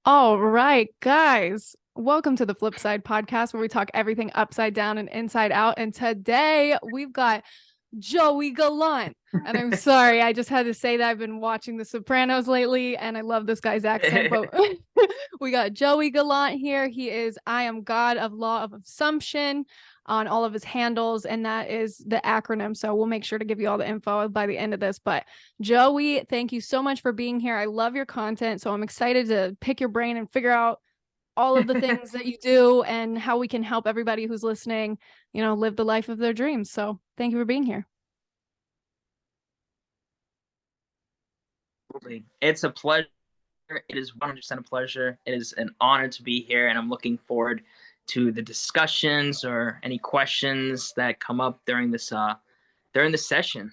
All right, guys. Welcome to the Flip Side podcast where we talk everything upside down and inside out. And today we've got Joey Gallant. And I'm sorry, I just had to say that I've been watching The Sopranos lately and I love this guy's accent, but we got Joey Gallant here. He is I am God of Law of Assumption on all of his handles, and that is the acronym. So we'll make sure to give you all the info by the end of this. But Joey, thank you so much for being here. I love your content. So I'm excited to pick your brain and figure out all of the things that you do and how we can help everybody who's listening, live the life of their dreams. So thank you for being here. Absolutely. It's a pleasure. It is 100% a pleasure. It is an honor to be here, and I'm looking forward to the discussions or any questions that come up during this session.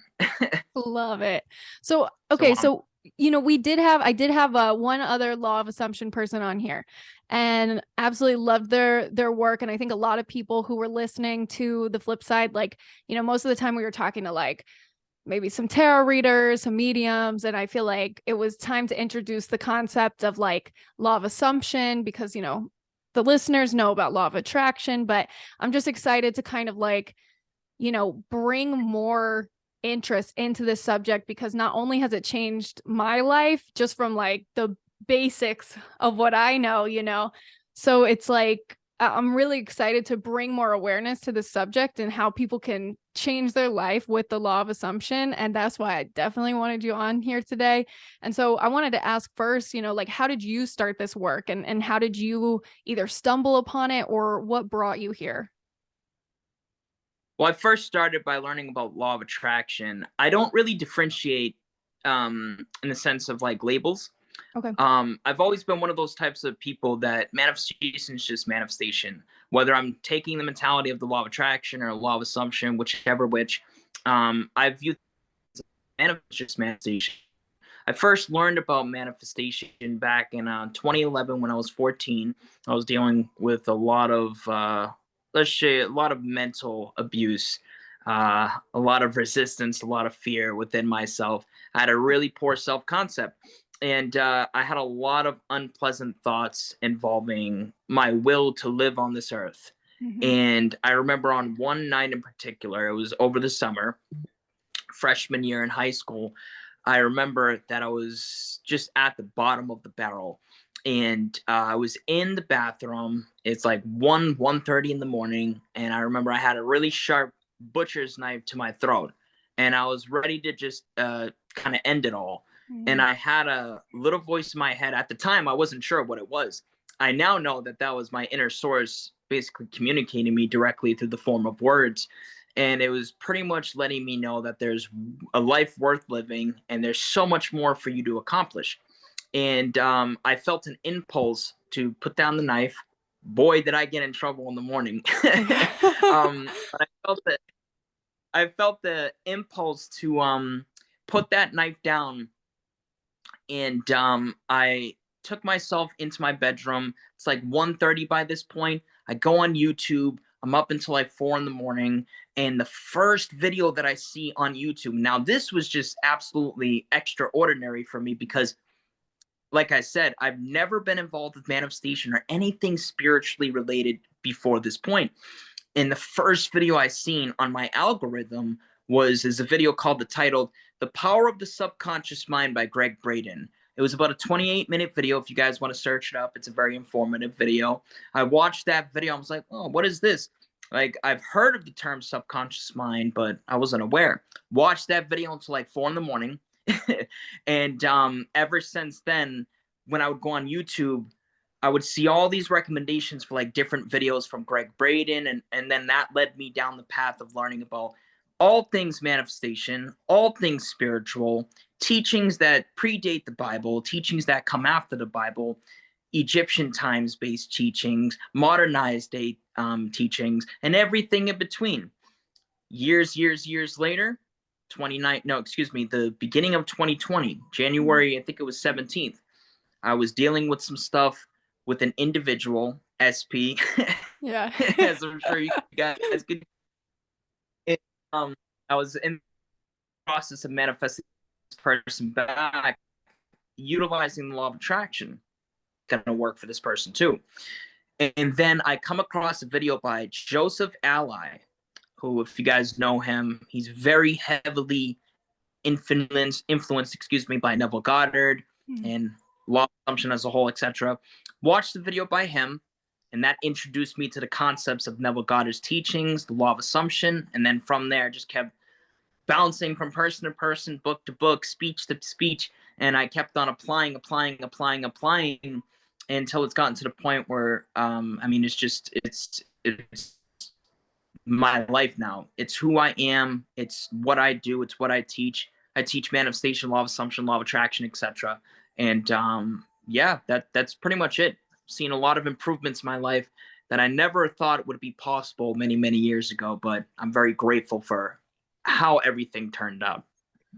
Love it. So, So okay, so I did have one other law of assumption person on here and absolutely loved their work. And I think a lot of people who were listening to the flip side, like, most of the time we were talking to like maybe some tarot readers, some mediums, and I feel like it was time to introduce the concept of like law of assumption because the listeners know about law of attraction, but I'm just excited to kind of like bring more interest into this subject because not only has it changed my life just from like the basics of what I know, so it's like I'm really excited to bring more awareness to the subject and how people can change their life with the law of assumption. And that's why I definitely wanted you on here today. And so I wanted to ask first, like, how did you start this work and how did you either stumble upon it or what brought you here? Well, I first started by learning about law of attraction. I don't really differentiate in the sense of like labels. Okay. I've always been one of those types of people that manifestation is just manifestation. Whether I'm taking the mentality of the law of attraction or law of assumption, whichever which, I view just manifestation. I first learned about manifestation back in 2011 when I was 14. I was dealing with a lot of, let's say, a lot of mental abuse, a lot of resistance, a lot of fear within myself. I had a really poor self concept. And I had a lot of unpleasant thoughts involving my will to live on this earth. Mm-hmm. And I remember on one night in particular, it was over the summer, freshman year in high school. I remember that I was just at the bottom of the barrel, and I was in the bathroom. It's like 1:30 in the morning, and I remember I had a really sharp butcher's knife to my throat, and I was ready to just kind of end it all. And Mm-hmm. I had a little voice in my head. At the time, I wasn't sure what it was. I now know that that was my inner source basically communicating me directly through the form of words, and it was pretty much letting me know that there's a life worth living and there's so much more for you to accomplish. And I felt an impulse to put down the knife. Boy, did I get in trouble in the morning. But I felt the impulse to put that knife down, and I took myself into my bedroom. It's like 1:30 by this point. I go on YouTube. I'm up until like 4 in the morning, and the first video that I see on YouTube. Now, this was just absolutely extraordinary for me because, like I said, I've never been involved with manifestation or anything spiritually related before this point. And the first video I seen on my algorithm is a video called the title "The Power of the Subconscious Mind" by Greg Braden. It was about a 28-minute video. If you guys want to search it up, it's a very informative video. I watched that video. I was like, oh, what is this? Like, I've heard of the term subconscious mind, but I wasn't aware. Watched that video until like 4 in the morning. And ever since then, when I would go on YouTube, I would see all these recommendations for like different videos from Greg Braden, and then that led me down the path of learning about all things manifestation, all things spiritual, teachings that predate the Bible, teachings that come after the Bible, Egyptian times based teachings, modernized day teachings, and everything in between. Years later, 29, no, excuse me, the beginning of 2020, January, I think it was 17th, I was dealing with some stuff with an individual, SP, Yeah. as I'm sure you guys could. It, I was in the process of manifesting this person back, utilizing the law of attraction. gonna work for this person too. And then I come across a video by Joseph Ally, who, if you guys know him, he's very heavily influenced, by Neville Goddard and law assumption as a whole, etc. Watched the video by him, and that introduced me to the concepts of Neville Goddard's teachings, the law of assumption, and then from there just kept bouncing from person to person, book to book, speech to speech, and I kept on applying until it's gotten to the point where I mean, it's my life now. It's who I am. It's what I do. It's what I teach. I teach manifestation, law of assumption, law of attraction, etc. And yeah, that's pretty much it. Seen a lot of improvements in my life that I never thought would be possible many years ago. But I'm very grateful for how everything turned out.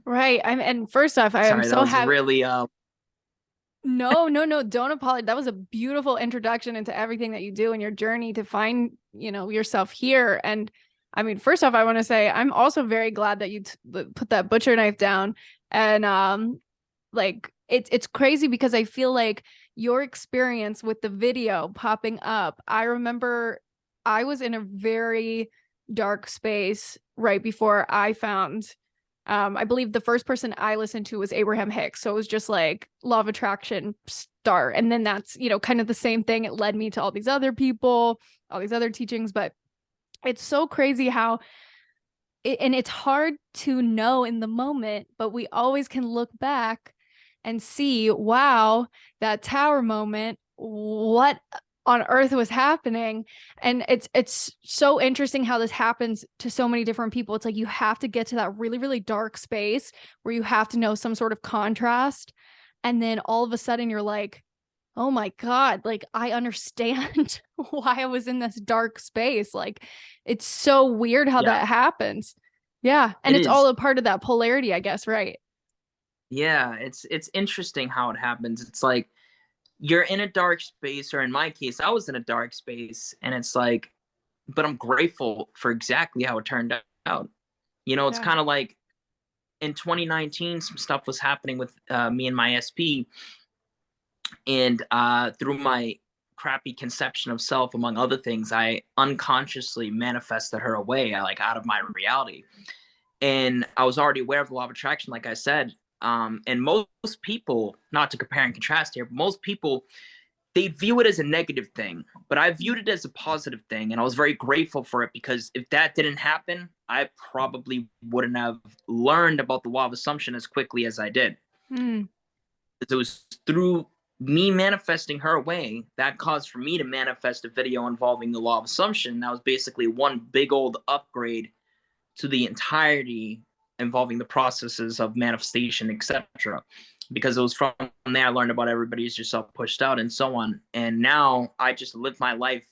Right. And first off, I am Sorry, that so was happy. really No, don't apologize. That was a beautiful introduction into everything that you do in your journey to find, yourself here. And I mean, first off, I want to say I'm also very glad that you put that butcher knife down. And like it's crazy because I feel like your experience with the video popping up, I remember I was in a very dark space right before I found I believe the first person I listened to was Abraham Hicks. So it was just like law of attraction start. And then that's, kind of the same thing. It led me to all these other people, all these other teachings. But it's so crazy how and it's hard to know in the moment, but we always can look back and see, wow, that tower moment, what on earth was happening. And it's so interesting how this happens to so many different people. It's like you have to get to that really dark space where you have to know some sort of contrast, and then all of a sudden you're like, oh my God, like I understand why I was in this dark space. Like it's so weird how yeah, that happens. Yeah. And it it's is. all a part of that polarity, I guess, right? Yeah, it's interesting how it happens. It's like you're in a dark space, or in my case, I was in a dark space, and it's like, but I'm grateful for exactly how it turned out. It's Yeah. kind of like in 2019, some stuff was happening with me and my SP, and through my crappy conception of self, among other things, I unconsciously manifested her away, like out of my reality. And I was already aware of the law of attraction, like I said. And most people, not to compare and contrast here, but most people, they view it as a negative thing, but I viewed it as a positive thing, and I was very grateful for it, because if that didn't happen, I probably wouldn't have learned about the law of assumption as quickly as I did. Mm. It was through me manifesting her away that caused for me to manifest a video involving the law of assumption. That was basically one big old upgrade to the entirety involving the processes of manifestation, etc. Because it was from there I learned about everybody's yourself pushed out and so on. And now I just live my life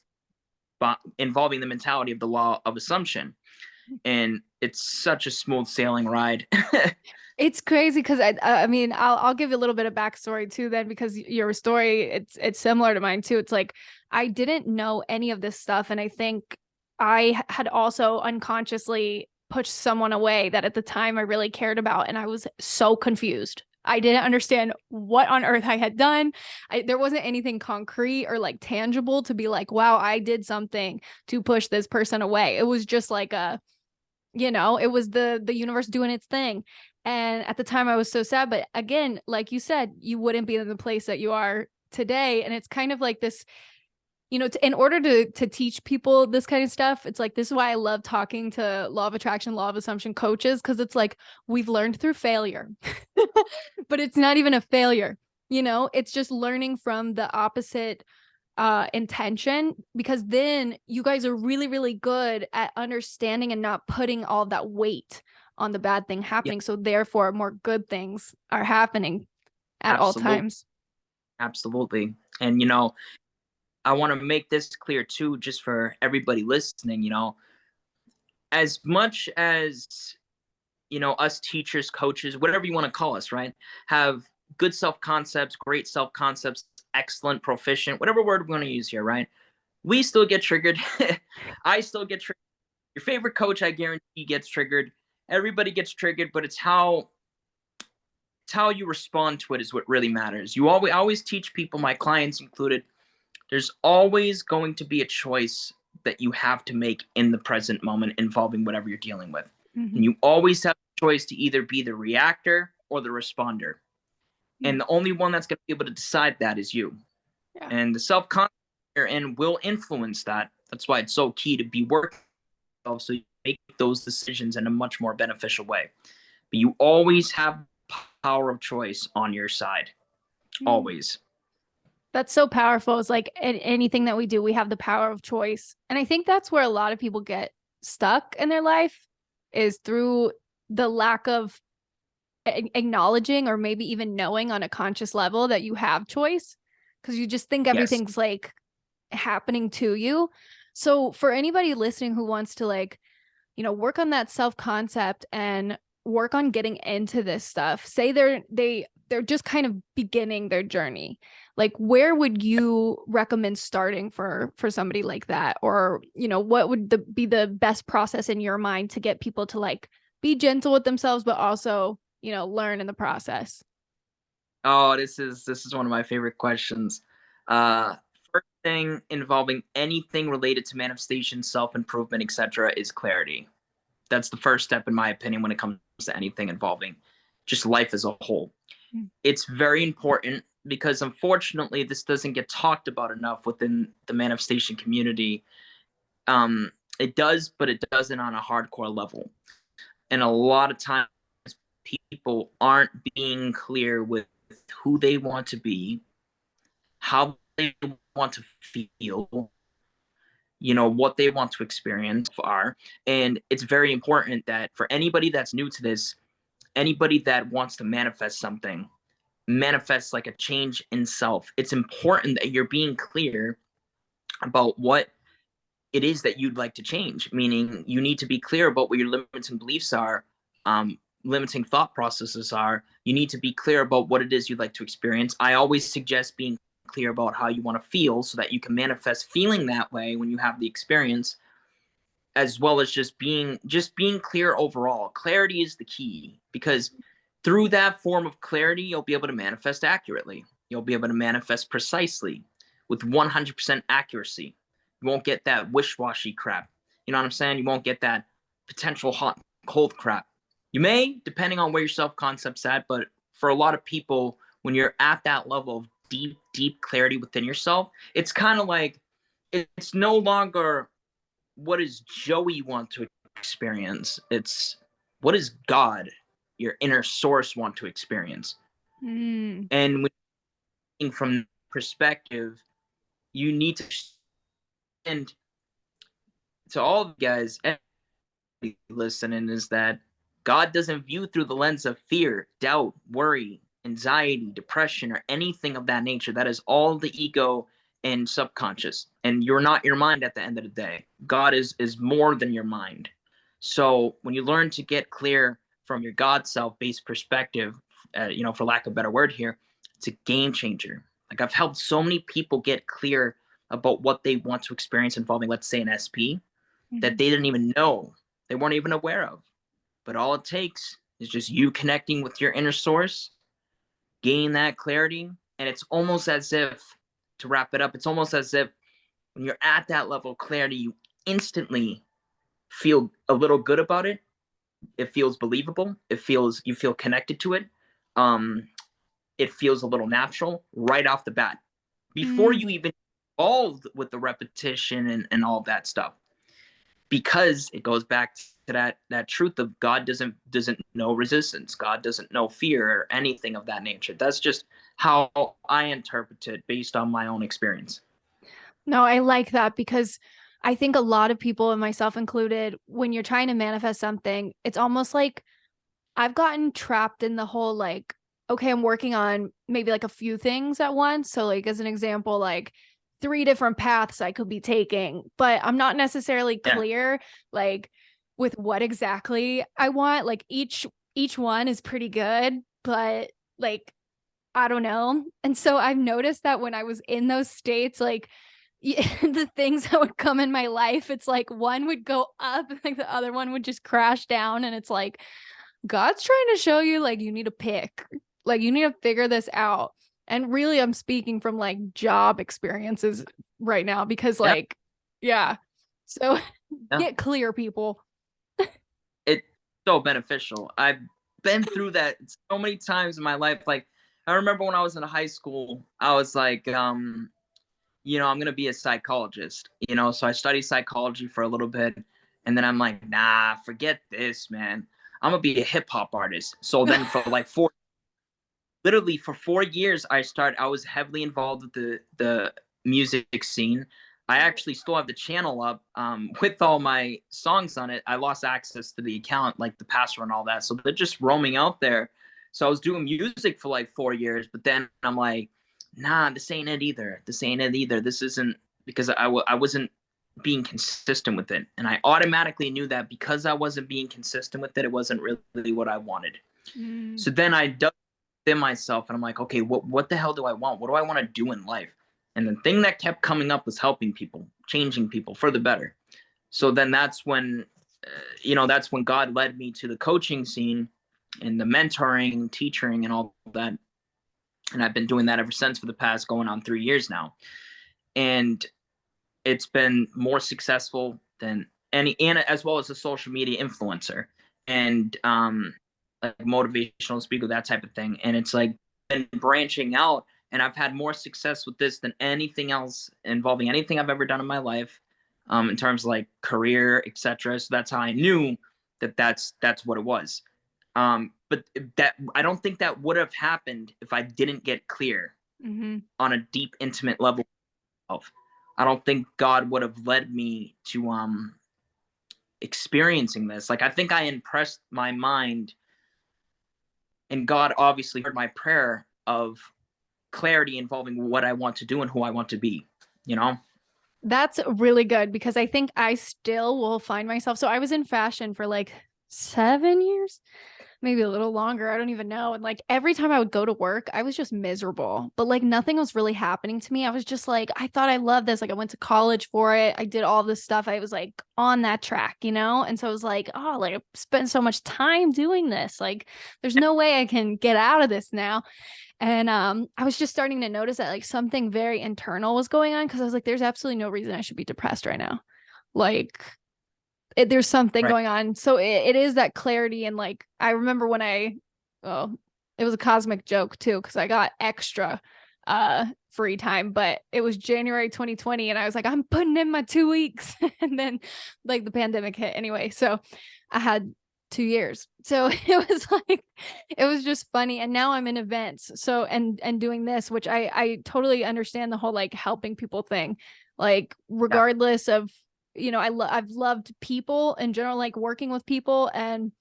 involving the mentality of the law of assumption. And it's such a smooth sailing ride. It's crazy because I mean I'll give you a little bit of backstory too then, because your story it's similar to mine too. It's like I didn't know any of this stuff, and I think I had also unconsciously pushed someone away that at the time I really cared about, and I was so confused. I didn't understand what on earth I had done. There wasn't anything concrete or like tangible to be like, wow, I did something to push this person away. It was just like it was the universe doing its thing. And at the time I was so sad, but again, like you said, you wouldn't be in the place that you are today. And it's kind of like this, in order to teach people this kind of stuff, it's like, this is why I love talking to law of attraction, law of assumption coaches, because it's like we've learned through failure. But it's not even a failure, it's just learning from the opposite intention, because then you guys are really good at understanding and not putting all that weight on the bad thing happening. Yeah, So therefore more good things are happening at all absolutely. times. Absolutely. And I want to make this clear too, just for everybody listening. As much as us teachers, coaches, whatever you want to call us, right, have good self concepts, great self concepts, excellent, proficient, whatever word we want to use here, right, we still get triggered. I still get triggered. Your favorite coach, I guarantee, gets triggered. Everybody gets triggered, but it's how It's how you respond to it is what really matters. You always, I always teach people, my clients included, there's always going to be a choice that you have to make in the present moment involving whatever you're dealing with. Mm-hmm. And you always have a choice to either be the reactor or the responder. And the only one that's going to be able to decide that is you. Yeah. And the self-concept you're in will influence that. That's why it's so key to be working so you make those decisions in a much more beneficial way. But you always have power of choice on your side. Always. That's so powerful. It's like anything that we do, we have the power of choice. And I think that's where a lot of people get stuck in their life, is through the lack of acknowledging or maybe even knowing on a conscious level that you have choice, because you just think everything's like happening to you. So for anybody listening who wants to like, you know, work on that self-concept and work on getting into this stuff, say they're just kind of beginning their journey, like where would you recommend starting for somebody like that? Or, you know, what would be the best process in your mind to get people to like be gentle with themselves, but also, you know, learn in the process? Oh, this is one of my favorite questions. First thing involving anything related to manifestation, self-improvement, etc., is clarity. That's the first step, in my opinion, when it comes to anything involving just life as a whole. It's very important because, unfortunately, this doesn't get talked about enough within the manifestation community. It does, but it doesn't on a hardcore level. And a lot of times, people aren't being clear with who they want to be, how they want to feel, you know, what they want to experience are. And it's very important that for anybody that's new to this, anybody that wants to manifest something, manifest like a change in self, it's important that you're being clear about what it is that you'd like to change. Meaning you need to be clear about what your limiting beliefs are, limiting thought processes are. You need to be clear about what it is you'd like to experience. I always suggest being clear about how you want to feel so that you can manifest feeling that way when you have the experience, as well as just being clear overall. Clarity is the key, because through that form of clarity, you'll be able to manifest accurately. You'll be able to manifest precisely with 100% accuracy. You won't get that wish-washy crap. You know what I'm saying? You won't get that potential hot, cold crap. You may, depending on where your self-concept's at, but for a lot of people, when you're at that level of deep, deep clarity within yourself, it's kind of like, it's no longer what does Joey want to experience? It's what does God, your inner source, want to experience? And when from perspective, you need to, and to all of you guys listening, is that God doesn't view through the lens of fear, doubt, worry, anxiety, depression, or anything of that nature. That is all the ego and subconscious. And you're not your mind at the end of the day. God is more than your mind. So when you learn to get clear from your God self-based perspective, you know, for lack of a better word here, it's a game changer. Like, I've helped so many people get clear about what they want to experience involving, let's say, an SP, that they didn't even know, they weren't even aware of. But all it takes is just you connecting with your inner source, gaining that clarity. And it's almost as if, to wrap it up, it's almost as if when you're at that level of clarity, you instantly feel a little good about it. It feels believable. You feel connected to it. It feels a little natural right off the bat, before you even involved with the repetition and all that stuff. Because it goes back to that truth of God doesn't know resistance. God doesn't know fear or anything of that nature. That's just how I interpret it based on my own experience. No, I like that, because I think a lot of people, and myself included, when you're trying to manifest something, it's almost like I've gotten trapped in the whole like, okay, I'm working on maybe like a few things at once. So like, as an example, like 3 different paths I could be taking, but I'm not necessarily clear like with what exactly I want. Like each one is pretty good, but like I don't know. And so I've noticed that when I was in those states, like the things that would come in my life, it's like one would go up and like the other one would just crash down. And it's like, God's trying to show you like you need to pick. Like, you need to figure this out. And really, I'm speaking from like job experiences right now because, Yeah, like, yeah. So yeah. get clear, people. It's so beneficial. I've been through that so many times in my life. Like, I remember when I was in high school, I was like, I'm gonna be a psychologist, so I studied psychology for a little bit, and then I'm like, nah, forget this, man. I'm gonna be a hip hop artist. So then for like literally for 4 years, I was heavily involved with the music scene. I actually still have the channel up with all my songs on it. I lost access to the account, like the password and all that, so they're just roaming out there. So I was doing music for like 4 years, but then I'm like, nah, this ain't it either. This ain't it either. This isn't, because I wasn't being consistent with it, and I automatically knew that because I wasn't being consistent with it, it wasn't really what I wanted. Mm. So then I dug within myself and I'm like, okay, what the hell do I want? What do I want to do in life? And the thing that kept coming up was helping people, changing people for the better. So then that's when, that's when God led me to the coaching scene and the mentoring, teaching, and all that. And I've been doing that ever since for the past going on 3 years now. And it's been more successful than any, and as well as a social media influencer and like motivational speaker, that type of thing. And it's like been branching out, and I've had more success with this than anything else involving anything I've ever done in my life, in terms of like career, etc. So that's how I knew that that's what it was. But that, I don't think that would have happened if I didn't get clear on a deep, intimate level of. I don't think God would have led me to experiencing this. Like, I think I impressed my mind, and God obviously heard my prayer of clarity involving what I want to do and who I want to be, you know? That's really good because I think I still will find myself. So I was in fashion for like 7 years, maybe a little longer. I don't even know. And like every time I would go to work, I was just miserable, but like nothing was really happening to me. I was just like, I thought I loved this. Like I went to college for it. I did all this stuff. I was like on that track, you know? And so I was like, oh, like I spent so much time doing this. Like there's no way I can get out of this now. And I was just starting to notice that like something very internal was going on because I was like, there's absolutely no reason I should be depressed right now. Like there's something Right. going on. So it is that clarity. And like, I remember when it was a cosmic joke too, because I got extra free time, but it was January 2020 and I was like, I'm putting in my 2 weeks. And then like the pandemic hit anyway. So I had 2 years. So it was like, it was just funny. And now I'm in events. So, and doing this, which I totally understand the whole like helping people thing, like Yeah. regardless of, I've loved people in general, like working with people, and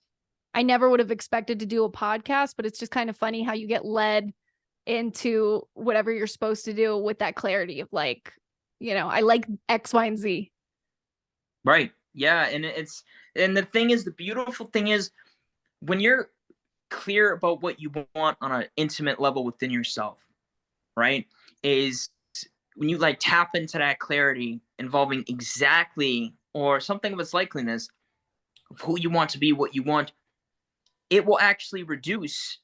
I never would have expected to do a podcast, but it's just kind of funny how you get led into whatever you're supposed to do with that clarity of like, I like X, Y, and Z. Right. Yeah. And the thing is, the beautiful thing is when you're clear about what you want on an intimate level within yourself, right? Is when you like tap into that clarity involving exactly or something of its likeliness of who you want to be, what you want, it will actually reduce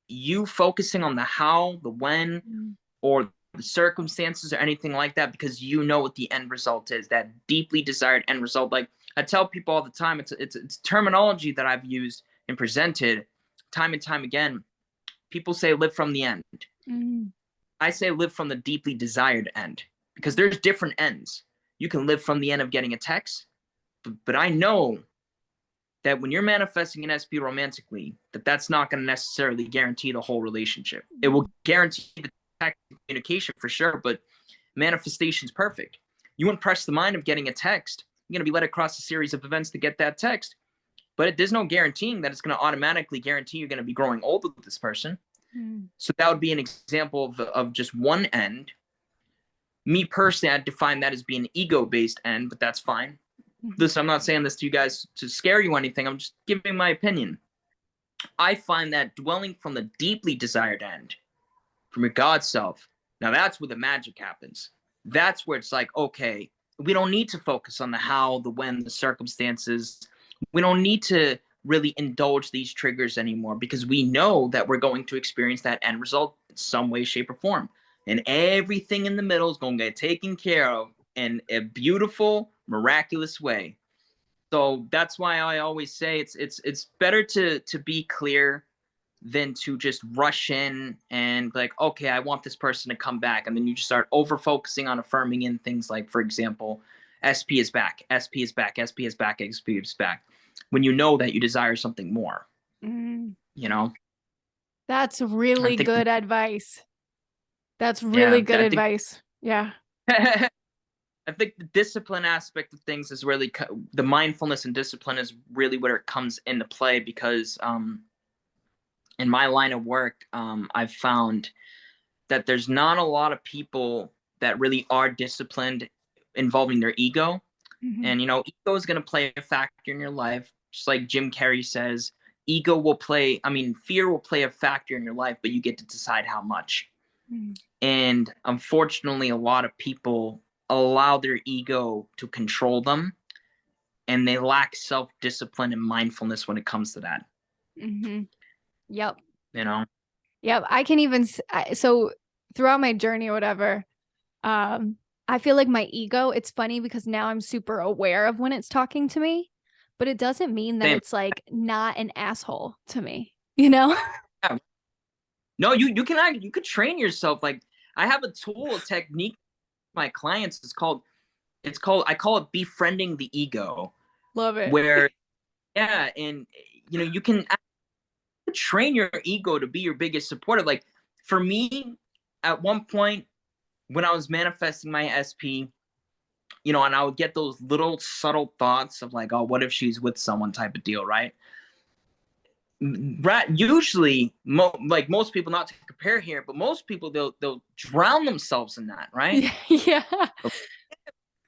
you focusing on the how, the when, or the circumstances or anything like that, because you know what the end result is, that deeply desired end result. Like I tell people all the time, it's terminology that I've used and presented time and time again. People say live from the end. Mm-hmm. I say live from the deeply desired end, because there's different ends. You can live from the end of getting a text, but I know that when you're manifesting an SP romantically, that's not going to necessarily guarantee the whole relationship. It will guarantee the text communication for sure, but manifestation's perfect. You impress the mind of getting a text, you're going to be led across a series of events to get that text, but there's no guaranteeing that it's going to automatically guarantee you're going to be growing old with this person. So that would be an example of just one end. Me personally, I'd define that as being an ego-based end, but that's fine. Listen, I'm not saying this to you guys to scare you or anything. I'm just giving my opinion. I find that dwelling from the deeply desired end, from your God self, now that's where the magic happens. That's where it's like, okay, we don't need to focus on the how, the when, the circumstances. We don't need to really indulge these triggers anymore, because we know that we're going to experience that end result in some way, shape, or form. And everything in the middle is going to get taken care of in a beautiful, miraculous way. So that's why I always say it's better to be clear than to just rush in and like, okay, I want this person to come back, and then you just start over focusing on affirming in things like, for example, SP is back, SP is back, SP is back, SP is back, when you know that you desire something more. Mm, You know, that's I really think, good advice. That's yeah, really good I think. advice. Yeah. I think the discipline aspect of things is really the mindfulness and discipline is really where it comes into play, because in my line of work, I've found that there's not a lot of people that really are disciplined involving their ego. Mm-hmm. And, ego is going to play a factor in your life. Just like Jim Carrey says, ego will play, I mean, fear will play a factor in your life, but you get to decide how much. Mm-hmm. And unfortunately, a lot of people allow their ego to control them, and they lack self-discipline and mindfulness when it comes to that. Mm-hmm. Yep. You know? Yep. I can even, so throughout my journey or whatever, um, I feel like my ego, it's funny because now I'm super aware of when it's talking to me, but it doesn't mean that Same. it's like not an asshole to me, you know? Yeah. No, you could train yourself. Like, I have a tool, a technique with my clients. I call it befriending the ego, Love it. where, yeah, and you can train your ego to be your biggest supporter. Like, for me, at one point when I was manifesting my SP, and I would get those little subtle thoughts of like, oh, what if she's with someone type of deal, right? Usually, like most people, not to compare here, but most people they'll drown themselves in that, right? Yeah. Yeah.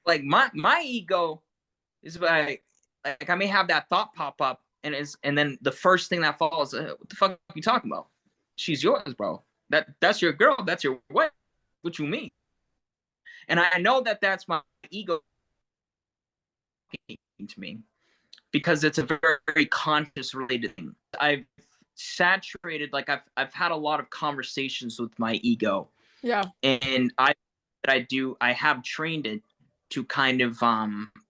Like my ego is like I may have that thought pop up, and then the first thing that follows, what the fuck are you talking about? She's yours, bro. That's your girl. That's your wife. What you mean? And I know that that's my ego to me, because it's a very, very conscious related thing. I've saturated, like I've had a lot of conversations with my ego, Yeah. and I have trained it to kind of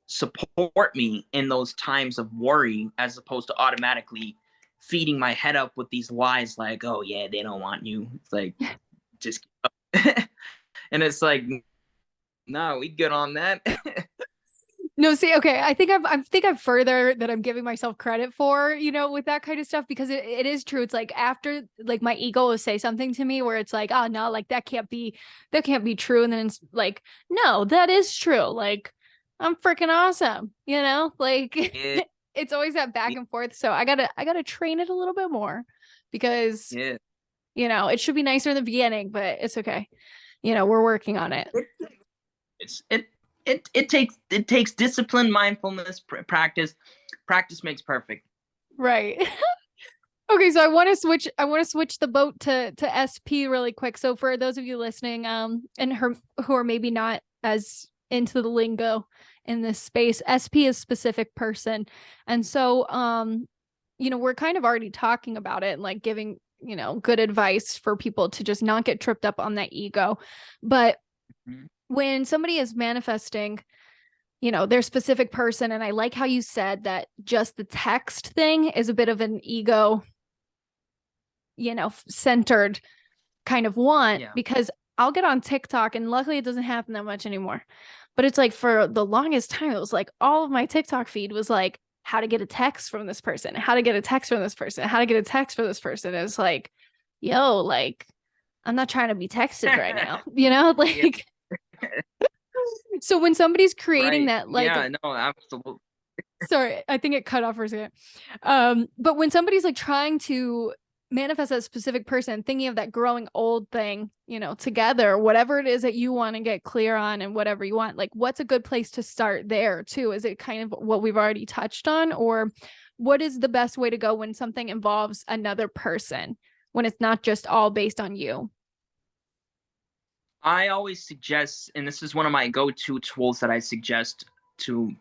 support me in those times of worry, as opposed to automatically feeding my head up with these lies like, oh yeah, they don't want you. It's like, just and it's like, no, we good on that. No, see, okay. I think I'm further than I'm giving myself credit for, with that kind of stuff, because it is true. It's like after like my ego will say something to me where it's like, oh no, like that can't be true. And then it's like, no, that is true. Like I'm freaking awesome, like Yeah, it's always that back and forth. So I gotta train it a little bit more because, yeah. it should be nicer in the beginning, but it's okay. We're working on it. It's it takes discipline, mindfulness, practice. Practice makes perfect. Right. Okay, so I want to switch the boat to SP really quick. So for those of you listening, and who are maybe not as into the lingo in this space, SP is specific person. And so we're kind of already talking about it and like giving, good advice for people to just not get tripped up on that ego. But Mhm. when somebody is manifesting, their specific person, and I like how you said that just the text thing is a bit of an ego, centered kind of want, Yeah. because I'll get on TikTok, and luckily it doesn't happen that much anymore. But it's like for the longest time, it was like all of my TikTok feed was like how to get a text from this person, how to get a text from this person, how to get a text from this person. It's like, yo, like I'm not trying to be texted right now, Yeah. like so when somebody's creating Right. that, like, Yeah. No. Absolutely. sorry, I think it cut off for a second. But when somebody's like trying to manifest that specific person, thinking of that growing old thing, together, whatever it is that you want to get clear on and whatever you want, like what's a good place to start there too? Is it kind of what we've already touched on, or what is the best way to go when something involves another person, when it's not just all based on you? I always suggest, and this is one of my go-to tools that I suggest to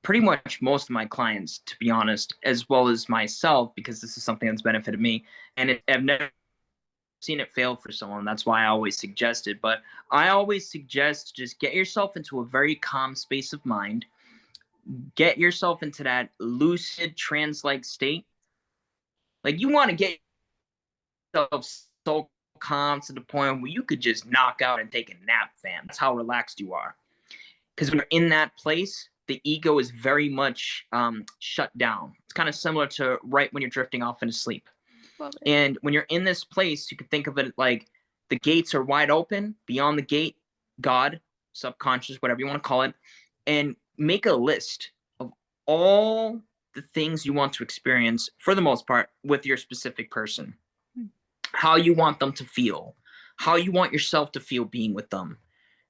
pretty much most of my clients, to be honest, as well as myself, because this is something that's benefited me, and I've never seen it fail for someone. That's why I always suggest it. But I always suggest just get yourself into a very calm space of mind. Get yourself into that lucid trance-like state. Like, you want to get yourself so calm to the point where you could just knock out and take a nap, fam. That's how relaxed you are. Because when you're in that place, the ego is very much shut down. It's kind of similar to right when you're drifting off into sleep. And when you're in this place, you can think of it like the gates are wide open. Beyond the gate, God, subconscious, whatever you want to call it, and make a list of all the things you want to experience, for the most part, with your specific person. How you want them to feel, how you want yourself to feel being with them.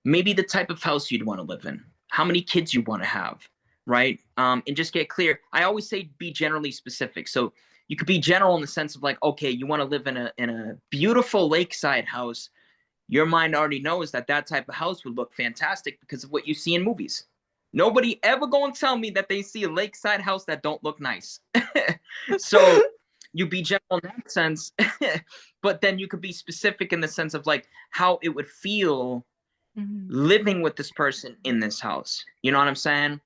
Maybe the type of house you'd want to live in, how many kids you want to have, right? And just get clear. I always say be generally specific. So you could be general in the sense of like, okay, you want to live in a beautiful lakeside house. Your mind already knows that type of house would look fantastic because of what you see in movies. Nobody ever gonna tell me that they see a lakeside house that don't look nice. So you be general in that sense, but then you could be specific in the sense of like how it would feel living with this person in this house. You know what I'm saying?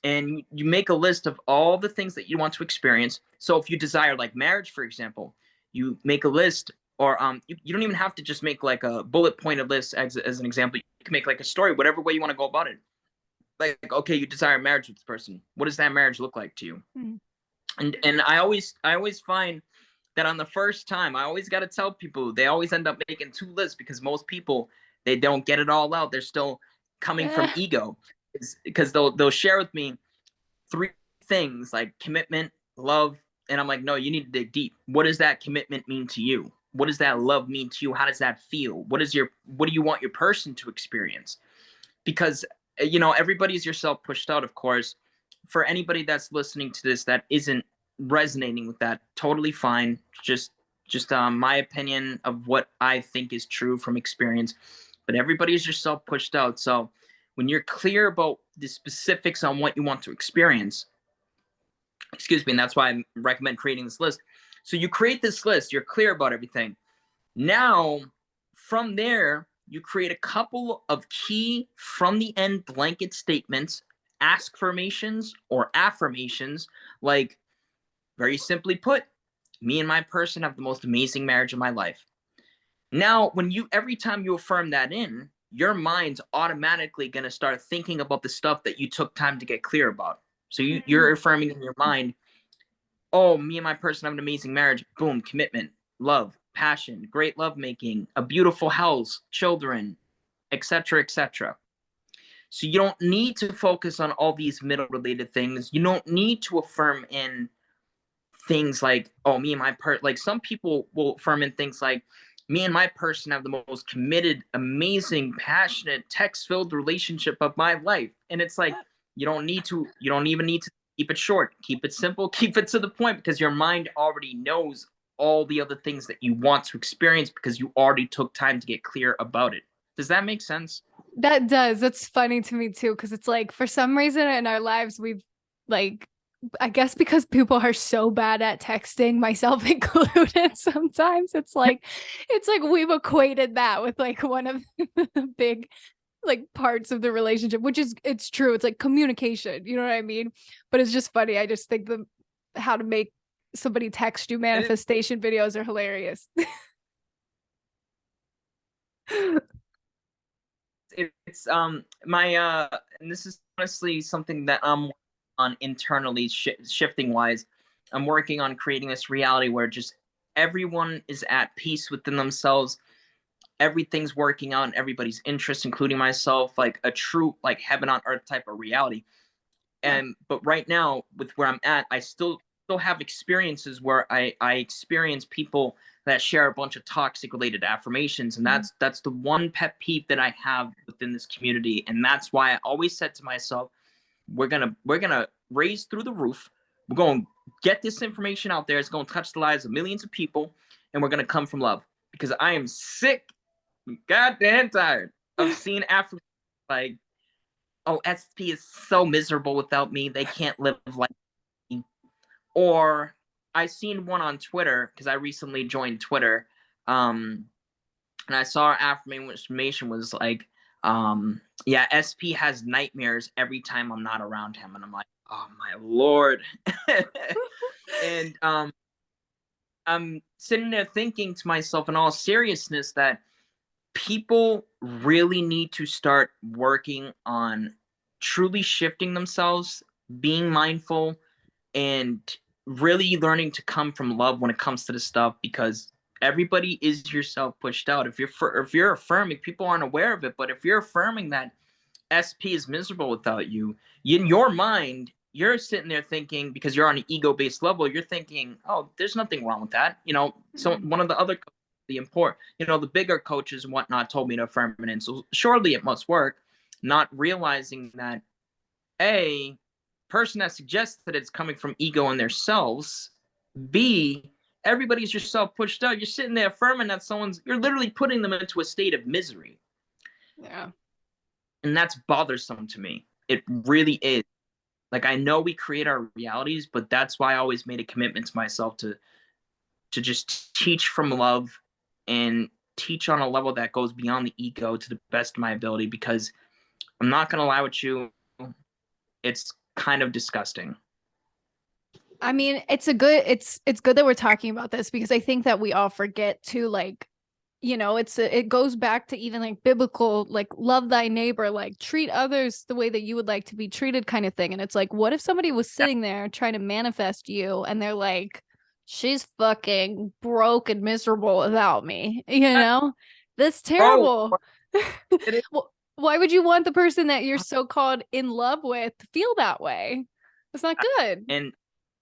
And you make a list of all the things that you want to experience. So if you desire like marriage, for example, you make a list, or you don't even have to just make like a bullet pointed list as an example. You can make like a story, whatever way you want to go about it. Like, okay, you desire marriage with this person. What does that marriage look like to you? And I always find that on the first time, I always got to tell people, they always end up making two lists because most people, they don't get it all out. They're still coming from ego, because they'll share with me three things like commitment, love, and I'm like, no, you need to dig deep. What does that commitment mean to you? What does that love mean to you? How does that feel? What do you want your person to experience? Because everybody's yourself pushed out, of course. For anybody that's listening to this that isn't resonating with that, totally fine. Just my opinion of what I think is true from experience. But everybody is yourself pushed out. So when you're clear about the specifics on what you want to experience, and that's why I recommend creating this list. So you create this list, you're clear about everything. Now, from there, you create a couple of key from the end blanket statements, affirmations or affirmations, like, very simply put, me and my person have the most amazing marriage of my life. Now, every time you affirm that in, your mind's automatically going to start thinking about the stuff that you took time to get clear about. So you're affirming in your mind, oh, me and my person have an amazing marriage. Boom, commitment, love, passion, great lovemaking, a beautiful house, children, etc., etc. So you don't need to focus on all these middle related things. You don't need to affirm in things like, oh, me and my like some people will affirm in things like, me and my person have the most committed, amazing, passionate, text-filled relationship of my life. And it's like, you don't even need to keep it short, keep it simple, keep it to the point, because your mind already knows all the other things that you want to experience because you already took time to get clear about it. Does that make sense? That does. That's funny to me too, because it's like, for some reason in our lives, we've like, I guess because people are so bad at texting, myself included, sometimes it's like we've equated that with like one of the big like parts of the relationship, which is, it's true. It's like communication, you know what I mean? But it's just funny. I just think how to make somebody text you manifestation videos are hilarious. It's my and this is honestly something that I'm on internally, shifting wise. I'm working on creating this reality where just everyone is at peace within themselves. Everything's working out in everybody's interest, including myself, like a true like heaven on earth type of reality. And but right now, with where I'm at, I still have experiences where I experience people that share a bunch of toxic related affirmations, and that's the one pet peeve that I have within this community. And that's why I always said to myself, we're gonna raise through the roof. We're going to get this information out there. It's going to touch the lives of millions of people, and we're going to come from love, because I am sick, goddamn tired of seeing affirmations like, oh, SP is so miserable without me. They can't live like me. Or I seen one on Twitter because I recently joined Twitter. And I saw our affirmation was like, yeah, SP has nightmares every time I'm not around him. And I'm like, oh my Lord. And I'm sitting there thinking to myself in all seriousness that people really need to start working on truly shifting themselves, being mindful, and really learning to come from love when it comes to this stuff, because everybody is yourself pushed out. If you're affirming, people aren't aware of it, but if you're affirming that SP is miserable without you, in your mind, you're sitting there thinking, because you're on an ego-based level, you're thinking, oh, there's nothing wrong with that. So one of the other, the bigger coaches and whatnot told me to affirm it in. So surely it must work, not realizing that, A, person that suggests that it's coming from ego in themselves, B, everybody's yourself pushed out. You're sitting there affirming that you're literally putting them into a state of misery. Yeah. And that's bothersome to me. It really is. Like, I know we create our realities, but that's why I always made a commitment to myself to just teach from love and teach on a level that goes beyond the ego to the best of my ability, because I'm not going to lie with you, it's kind of disgusting. I mean, it's good that we're talking about this, because I think that we all forget to, like, it goes back to even like biblical, like, love thy neighbor, like treat others the way that you would like to be treated, kind of thing. And it's like, what if somebody was sitting there trying to manifest you and they're like, she's fucking broke and miserable without me, That's Bro, terrible. it is. Well, why would you want the person that you're so called in love with to feel that way? It's not good. And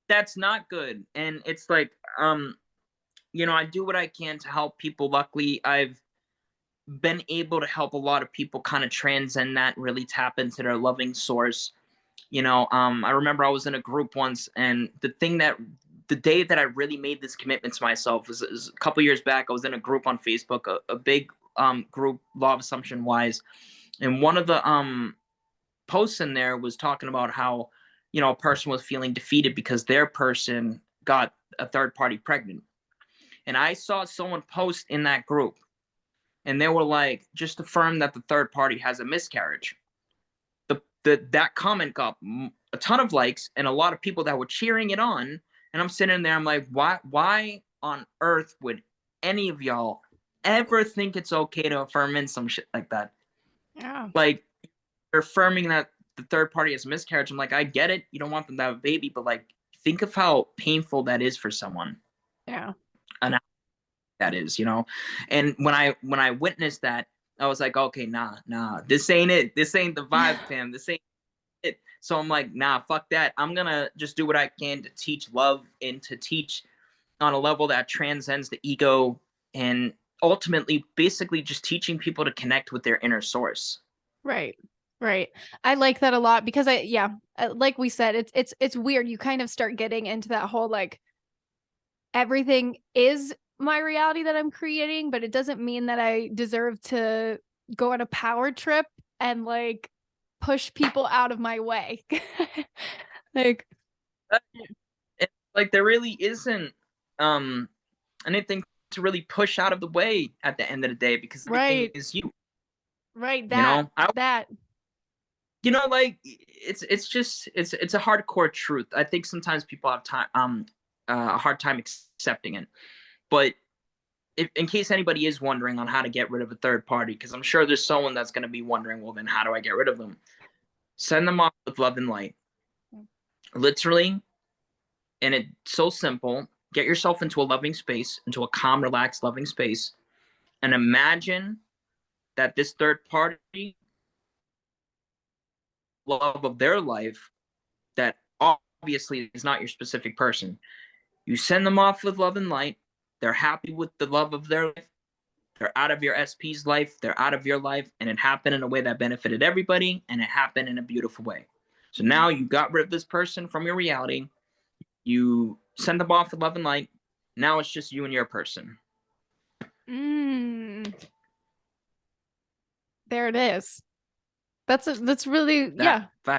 that's not good. And it's like, I do what I can to help people. Luckily, I've been able to help a lot of people kind of transcend that, really tap into their loving source. I remember I was in a group once, and the day that I really made this commitment to myself was a couple years back. I was in a group on Facebook, a big group, law of assumption wise, and one of the posts in there was talking about how, a person was feeling defeated because their person got a third party pregnant. And I saw someone post in that group, and they were like, just affirm that the third party has a miscarriage. That comment got a ton of likes and a lot of people that were cheering it on. And I'm sitting there, I'm like, why on earth would any of y'all ever think it's okay to affirm in some shit like that? Yeah. Like, you're affirming that the third party has a miscarriage. I'm like, I get it, you don't want them to have a baby, but like, think of how painful that is for someone. Yeah. And that is, and when I witnessed that, I was like, okay, nah, this ain't it. This ain't the vibe, fam. This ain't it. So I'm like, nah, fuck that. I'm gonna just do what I can to teach love and to teach on a level that transcends the ego, and ultimately basically just teaching people to connect with their inner source. Right. Right. I like that a lot, because like we said, it's weird. You kind of start getting into that whole, like, everything is my reality that I'm creating, but it doesn't mean that I deserve to go on a power trip and, like, push people out of my way. Like, It's like there really isn't um anything to really push out of the way at the end of the day, because everything right, is you. right, You know, I that. like, it's a hardcore truth. I think sometimes people have a hard time accepting it. But if, in case anybody is wondering on how to get rid of a third party, because I'm sure there's someone that's going to be wondering, well, then how do I get rid of them? Send them off with love and light. Literally, and it's so simple. Get yourself into a loving space, into a calm, relaxed, loving space, and imagine that this third party, love of their life, that obviously is not your specific person. You send them off with love and light. They're happy with the love of their life. They're out of your SP's life. They're out of your life. And it happened in a way that benefited everybody. And it happened in a beautiful way. So now you got rid of this person from your reality. You send them off with love and light. Now it's just you and your person. There it is. That's really, That yeah.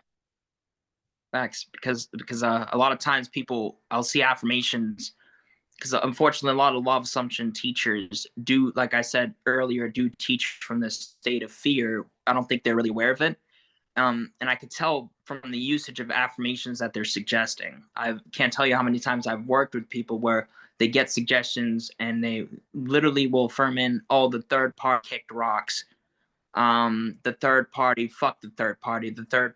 facts, because a lot of times people, I'll see affirmations, because unfortunately a lot of law of assumption teachers do, like I said earlier, do teach from this state of fear. I don't think they're really aware of it. And I could tell from the usage of affirmations that they're suggesting. I can't tell you how many times I've worked with people where they get suggestions and they literally will affirm in, oh, the third party kicked rocks, the third party, fuck the third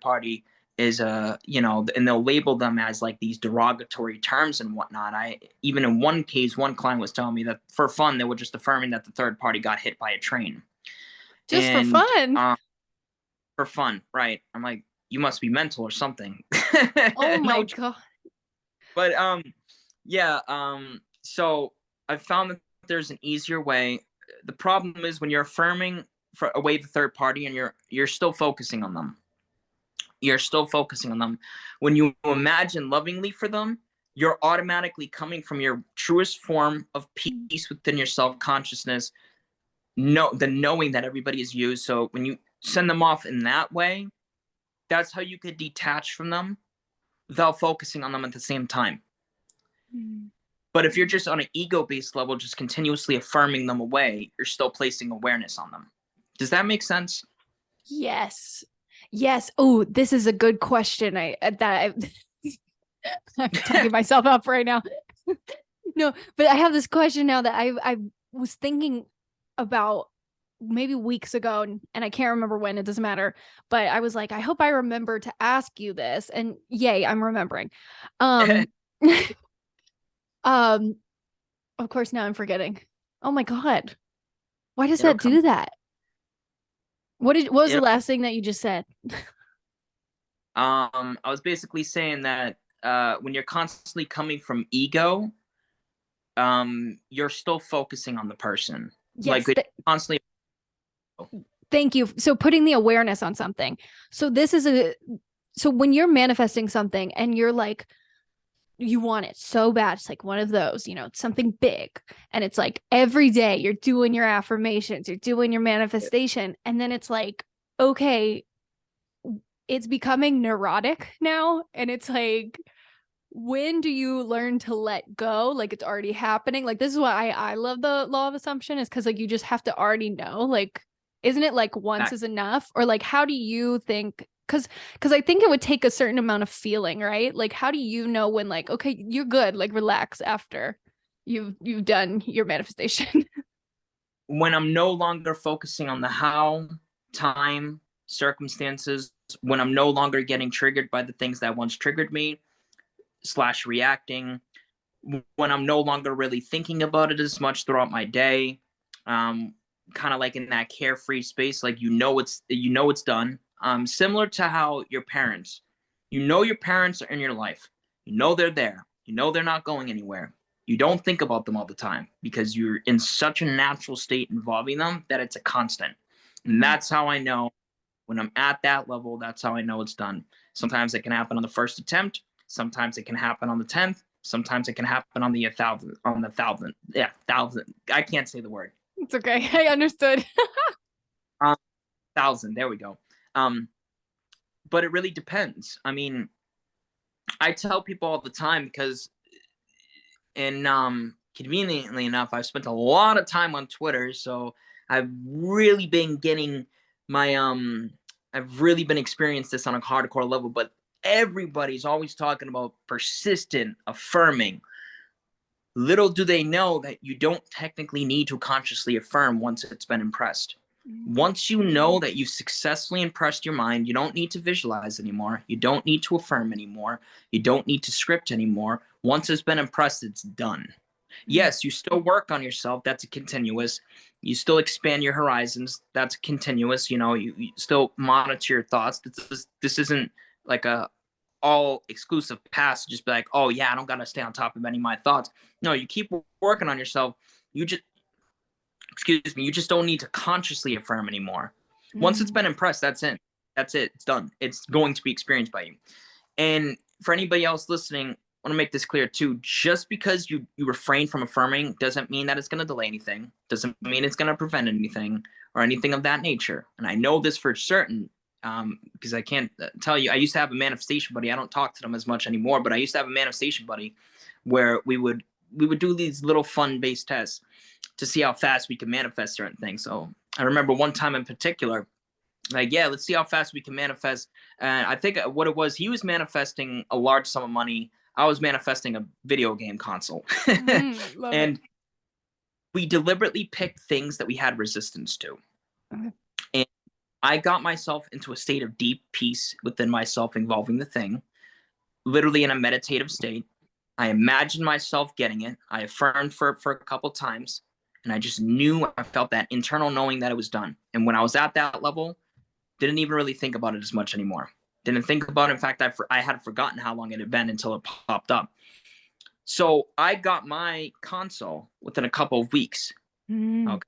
party is and they'll label them as like these derogatory terms and whatnot. I even in one case, one client was telling me that for fun they were just affirming that the third party got hit by a train. Just for And fun. for fun, right? I'm like, you must be mental or something. Oh my No, God. but yeah, so I found that there's an easier way. The problem is when you're affirming for away the third party and you're still focusing on them. You're still focusing on them. When you imagine lovingly for them, you're automatically coming from your truest form of peace within your self-consciousness, the knowing that everybody is you. So when you send them off in that way, that's how you could detach from them without focusing on them at the same time. But if you're just on an ego-based level, just continuously affirming them away, you're still placing awareness on them. Does that make sense? Yes. Yes. Oh, this is a good question. I'm talking myself up right now. No, but I have this question now that I was thinking about maybe weeks ago, and I can't remember when, it doesn't matter. But I was like, I hope I remember to ask you this. And yay, I'm remembering. Um um of course now I'm forgetting. Oh my God. Why does It'll that come. do that? What was the It'll, last thing that you just said? I was basically saying that when you're constantly coming from ego, you're still focusing on the person. Like Yes, constantly. thank you. So putting the awareness on something. So this is so when you're manifesting something and you're like, you want it so bad, it's like one of those, it's something big, and it's like every day you're doing your affirmations, you're doing your manifestation, and then it's like, okay, it's becoming neurotic now, and it's like, when do you learn to let go? Like, it's already happening. Like, this is why I love the law of assumption, is because like you just have to already know. Like, isn't it like once is enough? Or like, how do you think? Because I think it would take a certain amount of feeling, right? Like, how do you know when, like, okay, you're good, like relax after you've done your manifestation? When I'm no longer focusing on the how, time, circumstances, when I'm no longer getting triggered by the things that once triggered me, slash reacting, when I'm no longer really thinking about it as much throughout my day, kind of like in that carefree space, like it's done. Similar to how your parents, your parents are in your life, they're there, they're not going anywhere. You don't think about them all the time because you're in such a natural state involving them that it's a constant. And that's how I know when I'm at that level, that's how I know it's done. Sometimes it can happen on the first attempt. Sometimes it can happen on the 10th. Sometimes it can happen on the 1,000, on the 1,000. Yeah, 1,000. I can't say the word. It's okay. I understood. 1,000. There we go. But it really depends. I mean, I tell people all the time because, and conveniently enough, I've spent a lot of time on Twitter, so I've really been getting my I've really been experiencing this on a hardcore level. But everybody's always talking about persistent affirming. Little do they know that you don't technically need to consciously affirm once it's been impressed. Once you know that you've successfully impressed your mind, you don't need to visualize anymore. You don't need to affirm anymore. You don't need to script anymore. Once it's been impressed, it's done. Yes, you still work on yourself. That's a continuous. You still expand your horizons. That's continuous. You still monitor your thoughts. This isn't like a all exclusive pass to just be like, oh yeah, I don't gotta stay on top of any of my thoughts. No, you keep working on yourself. You just don't need to consciously affirm anymore. Once it's been impressed, that's it. That's it. It's done. It's going to be experienced by you. And for anybody else listening, I want to make this clear too. Just because you refrain from affirming doesn't mean that it's going to delay anything. Doesn't mean it's going to prevent anything or anything of that nature. And I know this for certain. because I can't tell you. I used to have a manifestation buddy. I don't talk to them as much anymore, but I used to have a manifestation buddy where we would do these little fun based tests to see how fast we can manifest certain things. So I remember one time in particular, like, yeah, let's see how fast we can manifest. And I think what it was, he was manifesting a large sum of money. I was manifesting a video game console. Love it. And we deliberately picked things that we had resistance to. Okay. And I got myself into a state of deep peace within myself involving the thing, literally in a meditative state. I imagined myself getting it. I affirmed for a couple times, and I just knew, I felt that internal knowing that it was done. And when I was at that level, didn't even really think about it as much anymore. Didn't think about it. In fact, I had forgotten how long it had been until it popped up. So I got my console within a couple of weeks. Okay.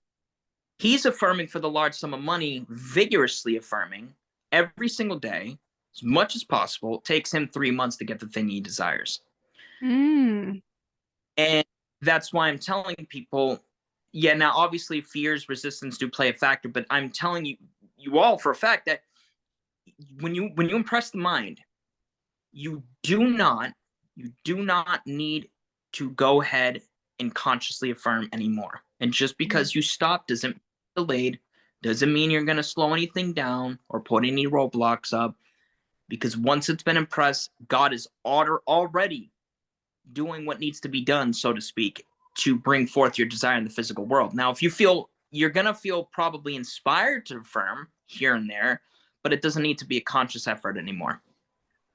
He's affirming for the large sum of money, vigorously affirming every single day, as much as possible. It takes him 3 months to get the thing he desires. And that's why I'm telling people, yeah, now obviously fears, resistance do play a factor, but I'm telling you all for a fact that when you impress the mind, you do not need to go ahead and consciously affirm anymore. And just because you stop doesn't mean delayed, doesn't mean you're going to slow anything down or put any roadblocks up, because once it's been impressed, God is already doing what needs to be done, so to speak, to bring forth your desire in the physical world. Now, if you feel, you're going to feel probably inspired to affirm here and there, but it doesn't need to be a conscious effort anymore.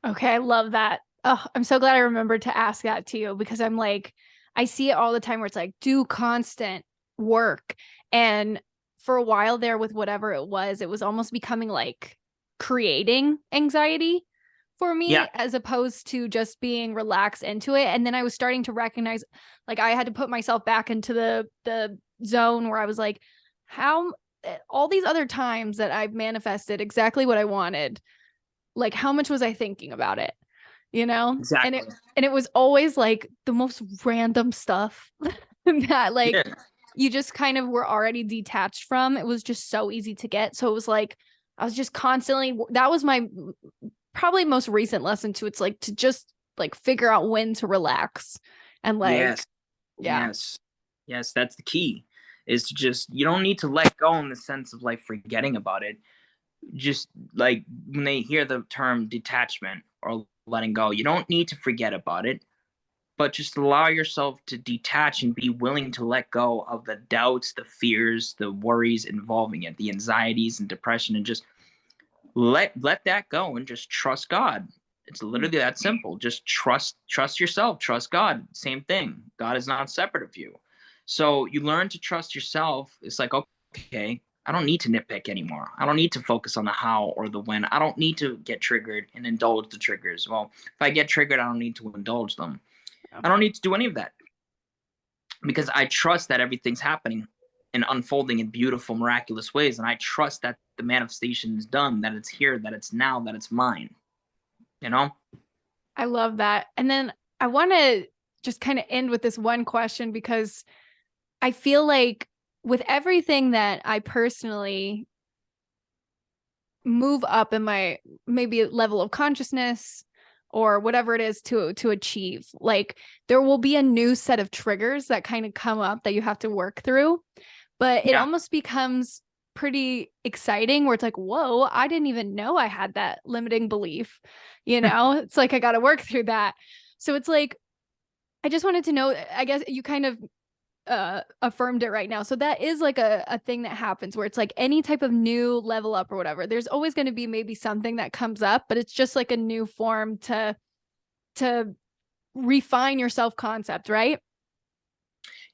Okay, I love that. Oh, I'm so glad I remembered to ask that to you, because I'm like, I see it all the time where it's like, do constant work. And for a while there, with whatever it was almost becoming like creating anxiety for me, Yeah. as opposed to just being relaxed into it. And then I was starting to recognize, like, I had to put myself back into the zone where I was like, how all these other times that I've manifested exactly what I wanted, like, how much was I thinking about it, Exactly. And it was always like the most random stuff that, like, Yeah. you just kind of were already detached from. It was just so easy to get. So it was like I was just constantly, that was my probably most recent lesson too. It's like to just like figure out when to relax and like, Yes. yeah. Yes, that's the key, is to just, you don't need to let go in the sense of like forgetting about it. Just like when they hear the term detachment or letting go, you don't need to forget about it, but just allow yourself to detach and be willing to let go of the doubts, the fears, the worries involving it, the anxieties and depression, and just let that go and just trust God. It's literally that simple. Just trust yourself, trust God. Same thing. God is not separate of you. So you learn to trust yourself. It's like, okay, I don't need to nitpick anymore. I don't need to focus on the how or the when. I don't need to get triggered and indulge the triggers. Well, if I get triggered, I don't need to indulge them. I don't need to do any of that, because I trust that everything's happening and unfolding in beautiful, miraculous ways. And I trust that the manifestation is done, that it's here, that it's now, that it's mine. You know? I love that. And then I want to just kind of end with this one question, because I feel like with everything that I personally move up in my maybe level of consciousness or whatever it is to achieve, like, there will be a new set of triggers that kind of come up that you have to work through, but it almost becomes pretty exciting where it's like, whoa, I didn't even know I had that limiting belief. It's like I got to work through that. So it's like, I just wanted to know, I guess you kind of affirmed it right now. So that is like a thing that happens where it's like any type of new level up or whatever, there's always going to be maybe something that comes up, but it's just like a new form to refine your self-concept, right?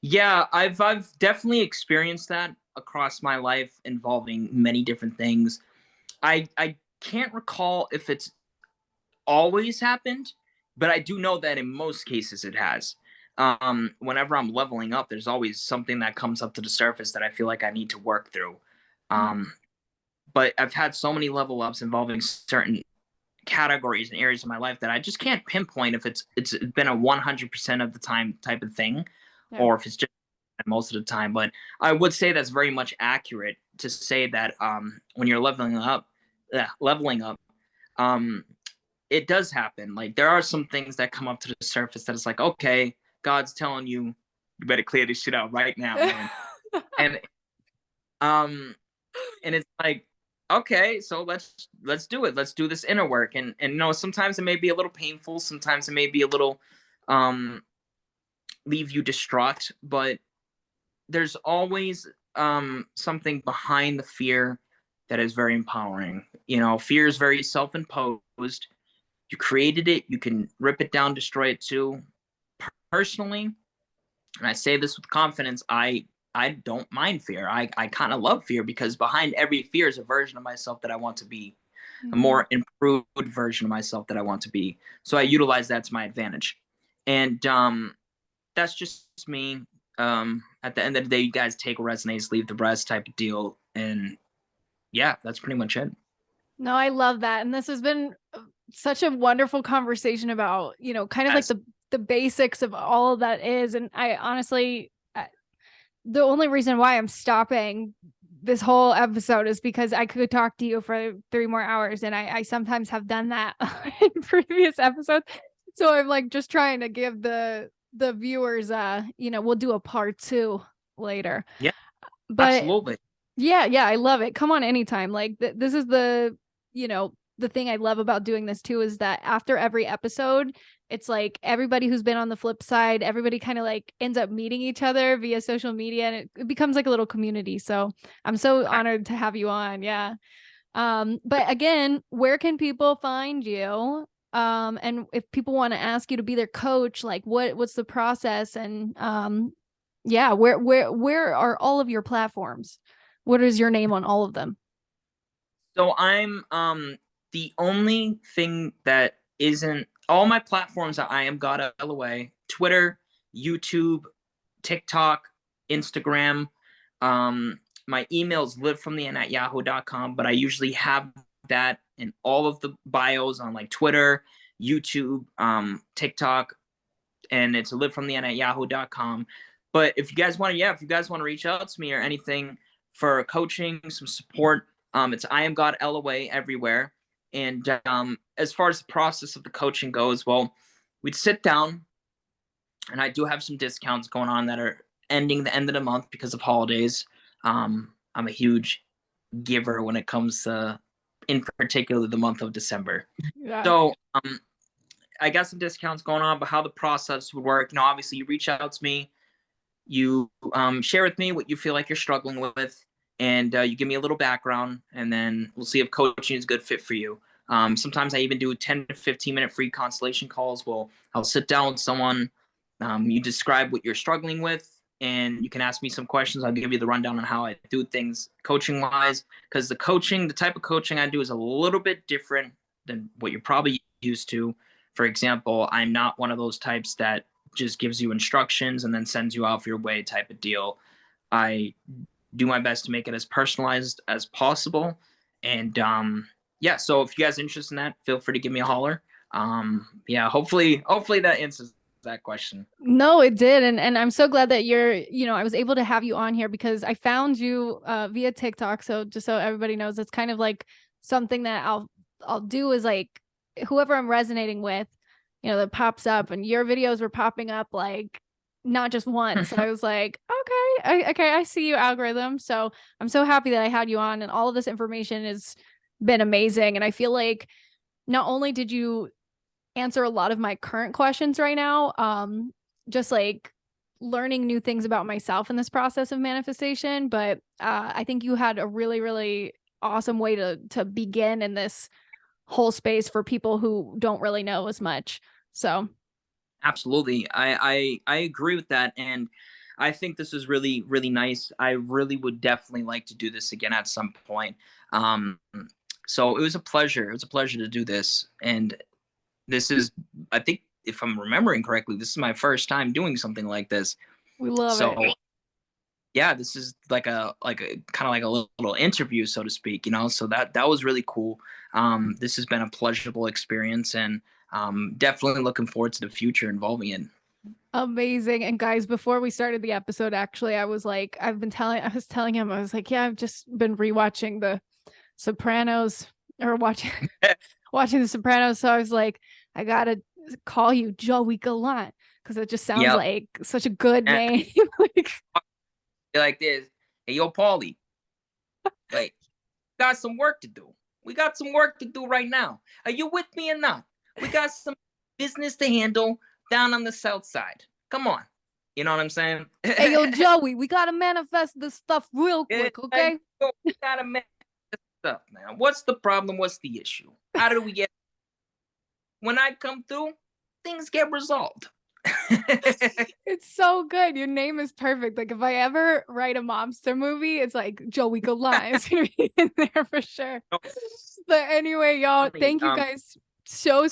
Yeah, I've definitely experienced that across my life involving many different things. I can't recall if it's always happened, but I do know that in most cases it has. Whenever I'm leveling up, there's always something that comes up to the surface that I feel like I need to work through. But I've had so many level ups involving certain categories and areas of my life that I just can't pinpoint if it's been a 100% of the time type of thing, or if it's just most of the time. But I would say that's very much accurate to say that when you're leveling up, leveling up, um, it does happen. Like there are some things that come up to the surface that it's like, okay, God's telling you, you better clear this shit out right now, man. And um, and it's like, okay, so let's do it. Let's do this inner work. And you know, sometimes it may be a little painful. Sometimes it may be a little leave you distraught, but there's always something behind the fear that is very empowering. You know, fear is very self-imposed. You created it, you can rip it down, destroy it too. Personally, and I say this with confidence, I don't mind fear. I kind of love fear because behind every fear is a version of myself that I want to be, a more improved version of myself that I want to be. So I utilize that to my advantage. And that's just me. At the end of the day, you guys take what resonates, leave the rest type of deal. And yeah, that's pretty much it. No, I love that. And this has been such a wonderful conversation about, you know, kind of like the basics of all of that is. And I honestly, the only reason why I'm stopping this whole episode is because I could talk to you for 3 more hours. And I sometimes have done that in previous episodes. So I'm like just trying to give the viewers, you know, we'll do a part 2 later. Yeah, but absolutely. Yeah, I love it. Come on anytime. Like this is the, you know, the thing I love about doing this too is that after every episode, it's like everybody who's been on the flip side, everybody kind of like ends up meeting each other via social media, and it becomes like a little community. So I'm so honored to have you on. Yeah. But again, where can people find you? And if people want to ask you to be their coach, like what's the process? And yeah, where are all of your platforms? What is your name on all of them? So I'm the only thing that isn't all my platforms are I am God LOA, Twitter, YouTube, TikTok, Instagram. My email's livefromtheend@yahoo.com, but I usually have that in all of the bios on like Twitter, YouTube, TikTok, and it's livefromtheend@yahoo.com. But if you guys want to, if you guys want to reach out to me or anything for coaching, some support, it's I am God LOA everywhere. And as far as the process of the coaching goes, well, we'd sit down, and I do have some discounts going on that are ending the end of the month because of holidays. I'm a huge giver when it comes to, in particular, the month of December. Yeah. So I got some discounts going on, but how the process would work, you know, obviously you reach out to me, you share with me what you feel like you're struggling with, and you give me a little background, and then we'll see if coaching is a good fit for you. Sometimes I even do 10 to 15-minute free consultation calls. Well, I'll sit down with someone, you describe what you're struggling with, and you can ask me some questions. I'll give you the rundown on how I do things coaching-wise, because the type of coaching I do is a little bit different than what you're probably used to. For example, I'm not one of those types that just gives you instructions and then sends you off your way type of deal. I do my best to make it as personalized as possible. And yeah, so if you guys are interested in that, feel free to give me a holler. Yeah, hopefully that answers that question. No, it did. And I'm so glad that you know, I was able to have you on here because I found you via TikTok. So just so everybody knows, it's kind of like something that I'll do is like whoever I'm resonating with, you know, that pops up, and your videos were popping up like not just once. So I was like, okay, I see you, algorithm. So I'm so happy that I had you on, and all of this information has been amazing. And I feel like not only did you answer a lot of my current questions right now, just like learning new things about myself in this process of manifestation, but I think you had a really, really awesome way to begin in this whole space for people who don't really know as much. So absolutely, I agree with that, and I think this is really, really nice. I really would definitely like to do this again at some point. So it was a pleasure. It was a pleasure to do this, and this is, I think, if I'm remembering correctly, this is my first time doing something like this. We love it. Yeah, this is like a kind of like a little interview, so to speak, you know. So that was really cool. This has been a pleasurable experience, and definitely looking forward to the future involving it. Amazing. And guys, before we started the episode, actually, I was telling him, I was like, yeah, I've just been rewatching The Sopranos. or watching watching The Sopranos. So I was like, I gotta call you Joey Gallant because it just sounds Yep. like such a good And name. Like, you're like this. Hey, yo, Paulie. Like, got some work to do. We got some work to do right now. Are you with me or not? We got some business to handle down on the south side. Come on. You know what I'm saying? hey, yo, Joey, we gotta manifest this stuff real Yeah, quick, okay? we gotta make this stuff, man. What's the problem? What's the issue? How do we get? When I come through, things get resolved. It's so good. Your name is perfect. Like if I ever write a monster movie, it's like Joey Gallant is gonna be in there for sure. But anyway, y'all, Funny, thank you guys so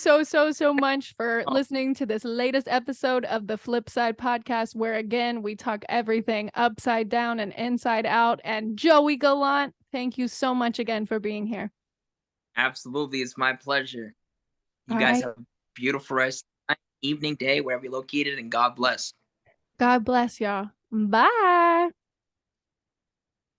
much for listening to this latest episode of the Flip Side podcast, where again we talk everything upside down and inside out. And Joey Gallant, thank you so much again for being here. absolutely, it's my pleasure. You All guys right. have a beautiful rest of night, evening, day, wherever you're located, and God bless. God bless y'all. Bye.